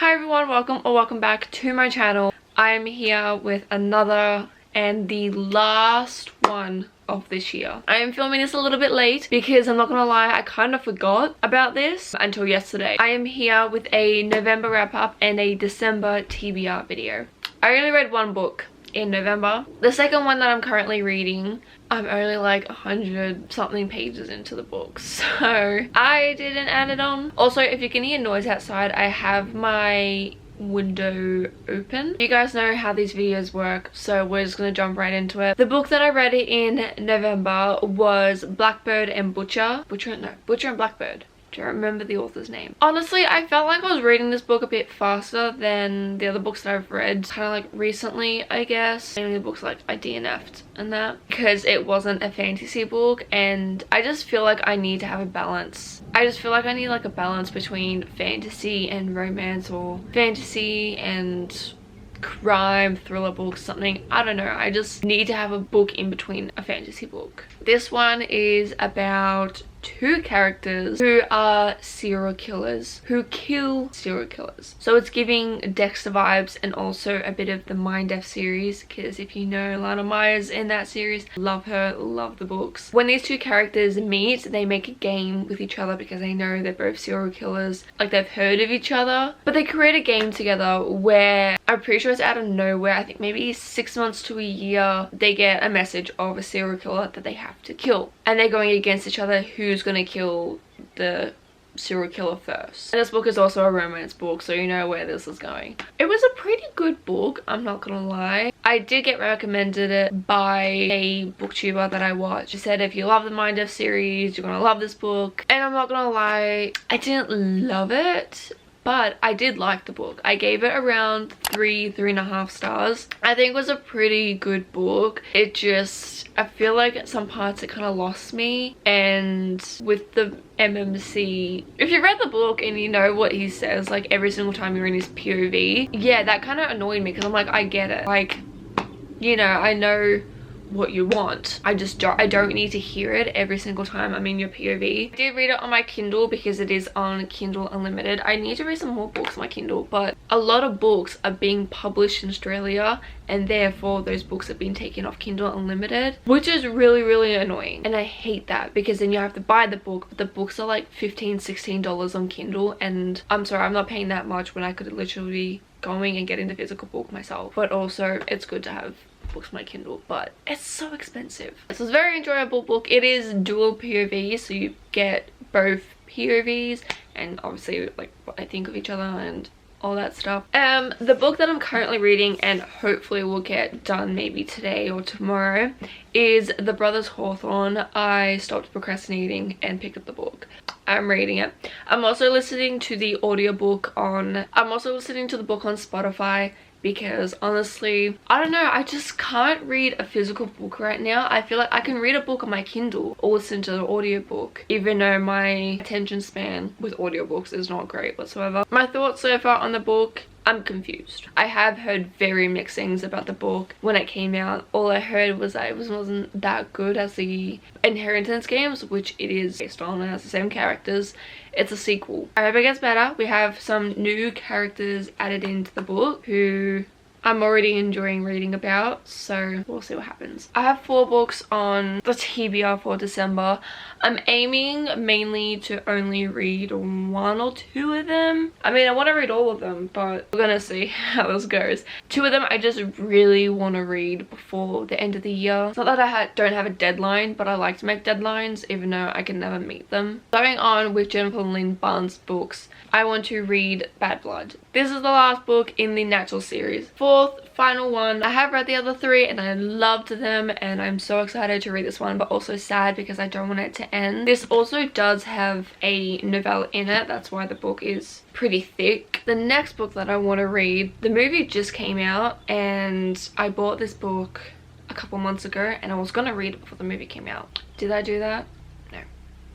Hi everyone, welcome back to my channel. I'm here with another and the last one of this year. I am filming this a little bit late because I'm not gonna lie, I kind of forgot about this until yesterday. I am here with a November wrap up and a December TBR video. I only read one book in November. The second one that I'm currently reading, I'm only like 100 something pages into the book, so I didn't add it on. Also, if you can hear noise outside, I have my window open. You guys know how these videos work, so we're just gonna jump right into it. The book that I read in November was Blackbird and Butcher and Blackbird. Do you remember the author's name? Honestly, I felt like I was reading this book a bit faster than the other books that I've read kind of like recently, I guess. Mainly the books like I DNF'd and that, because it wasn't a fantasy book, and I just feel like I need to have a balance. I just feel like I need like a balance between fantasy and romance, or fantasy and crime thriller book, something. I don't know, I just need to have a book in between a fantasy book. This one is about two characters who are serial killers, who kill serial killers. So it's giving Dexter vibes and also a bit of the Mind F series, because if you know Lana Meyer's in that series, love her, love the books. When these two characters meet, they make a game with each other because they know they're both serial killers, like they've heard of each other, but they create a game together where I'm pretty sure it's out of nowhere. I think maybe 6 months to a year, they get a message of a serial killer that they have to kill, and they're going against each other who's gonna kill the serial killer first. And this book is also a romance book, so you know where this is going. It was a pretty good book, I'm not gonna lie. I did get recommended it by a booktuber that I watched. She said if you love the Mind F series, you're gonna love this book. And I'm not gonna lie, I didn't love it, but I did like the book. I gave it around 3.5 stars. I think it was a pretty good book. It just, I feel like at some parts it kind of lost me. And with the MMC, if you read the book and you know what he says, like every single time you're in his POV, yeah, that kind of annoyed me, because I'm like, I get it. Like, you know, I know what you want. I don't need to hear it every single time I'm in your POV. I did read it on my Kindle because it is on Kindle Unlimited. I need to read some more books on my Kindle, but a lot of books are being published in Australia, and therefore those books have been taken off Kindle Unlimited, which is really annoying. And I hate that, because then you have to buy the book, but the books are like $15-16 on Kindle, and I'm sorry, I'm not paying that much when I could literally be going and getting the physical book myself. But also it's good to have books on my Kindle, but it's so expensive. This was a very enjoyable book. It is dual POV, so you get both POVs and obviously like what they think of each other and all that stuff. The book that I'm currently reading, and hopefully will get done maybe today or tomorrow, is The Brothers Hawthorne. I stopped procrastinating and picked up the book. I'm reading it. I'm also listening to the book on Spotify, because honestly, I don't know, I just can't read a physical book right now. I feel like I can read a book on my Kindle or listen to the audiobook, even though my attention span with audiobooks is not great whatsoever. My thoughts so far on the book, I'm confused. I have heard very mixed things about the book. When it came out, all I heard was that it wasn't that good as the Inheritance games, which it is based on. It has the same characters. It's a sequel. I hope it gets better. We have some new characters added into the book who I'm already enjoying reading about, so we'll see what happens. I have 4 books on the TBR for December. I'm aiming mainly to only read 1 or 2 of them. I mean, I want to read all of them, but we're gonna see how this goes. 2 of them I just really want to read before the end of the year. It's not that I don't have a deadline, but I like to make deadlines even though I can never meet them. Going on with Jennifer Lynn Barnes' books, I want to read Bad Blood. This is the last book in the Natural series. 4th, final one. I have read the other 3 and I loved them, and I'm so excited to read this one, but also sad because I don't want it to end. This also does have a novella in it. That's why the book is pretty thick. The next book that I want to read, the movie just came out, and I bought this book a couple months ago and I was gonna read it before the movie came out. Did I do that?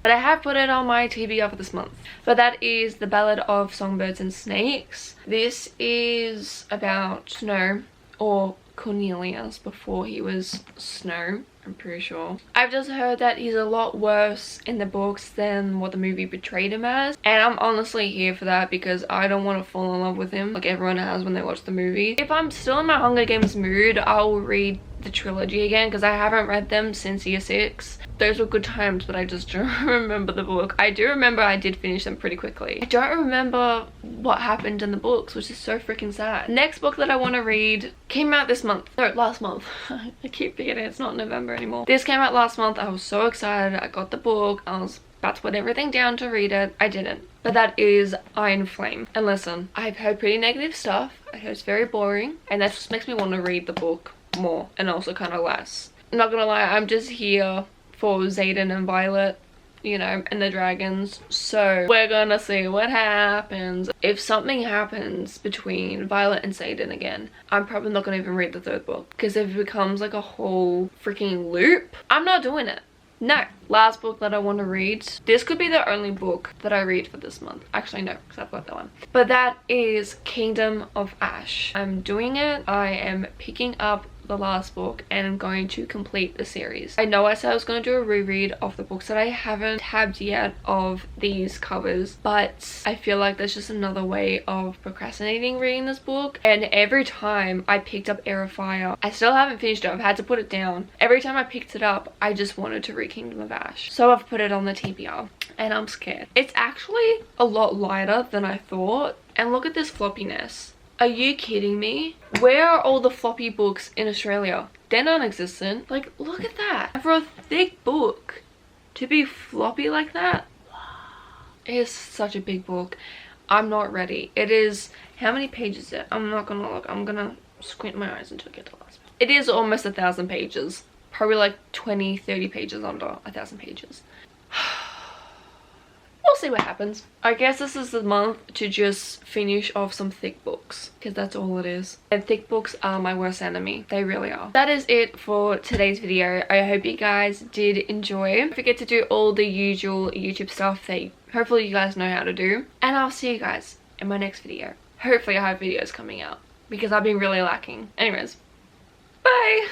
But I have put it on my TBR for this month. But that is The Ballad of Songbirds and Snakes. This is about Snow, or Cornelius before he was Snow. I'm pretty sure. I've just heard that he's a lot worse in the books than what the movie portrayed him as, and I'm honestly here for that because I don't want to fall in love with him like everyone has when they watch the movie. If I'm still in my Hunger Games mood, I'll read the trilogy again because I haven't read them since year 6. Those were good times, but I just don't remember the book. I do remember I did finish them pretty quickly. I don't remember what happened in the books, which is so freaking sad. Next book that I want to read came out this month. No, last month. I keep forgetting it's not November anymore. This came out last month. I was so excited. I got the book. I was about to put everything down to read it. I didn't. But that is Iron Flame. And listen, I've heard pretty negative stuff. I heard it's very boring, and that just makes me want to read the book more and also kind of less. I'm not gonna lie, I'm just here for Xaden and Violet, you know, and the dragons. So we're gonna see what happens. If something happens between Violet and Xaden again, I'm probably not gonna even read the 3rd book because if it becomes like a whole freaking loop, I'm not doing it. No. Last book that I want to read. This could be the only book that I read for this month. Actually, no, because I've got that one. But that is Kingdom of Ash. I'm doing it. I am picking up the last book and I'm going to complete the series. I know I said I was going to do a reread of the books that I haven't tabbed yet of these covers, but I feel like there's just another way of procrastinating reading this book. And every time I picked up Air of Fire, I still haven't finished it. I've had to put it down. Every time I picked it up, I just wanted to read Kingdom of Ash. So I've put it on the TBR and I'm scared. It's actually a lot lighter than I thought. And look at this floppiness. Are you kidding me? Where are all the floppy books in Australia? They're non-existent. Like, look at that. For a thick book to be floppy like that, it is such a big book. I'm not ready. It is, how many pages is it? I'm not gonna look. I'm gonna squint my eyes until I get to the last one. It is almost 1,000 pages. Probably like 20-30 pages under 1,000 pages. We'll see what happens. I guess this is the month to just finish off some thick books because that's all it is. And thick books are my worst enemy. They really are. That is it for today's video. I hope you guys did enjoy. Don't forget to do all the usual YouTube stuff that hopefully you guys know how to do. And I'll see you guys in my next video. Hopefully I have videos coming out because I've been really lacking. Anyways, bye!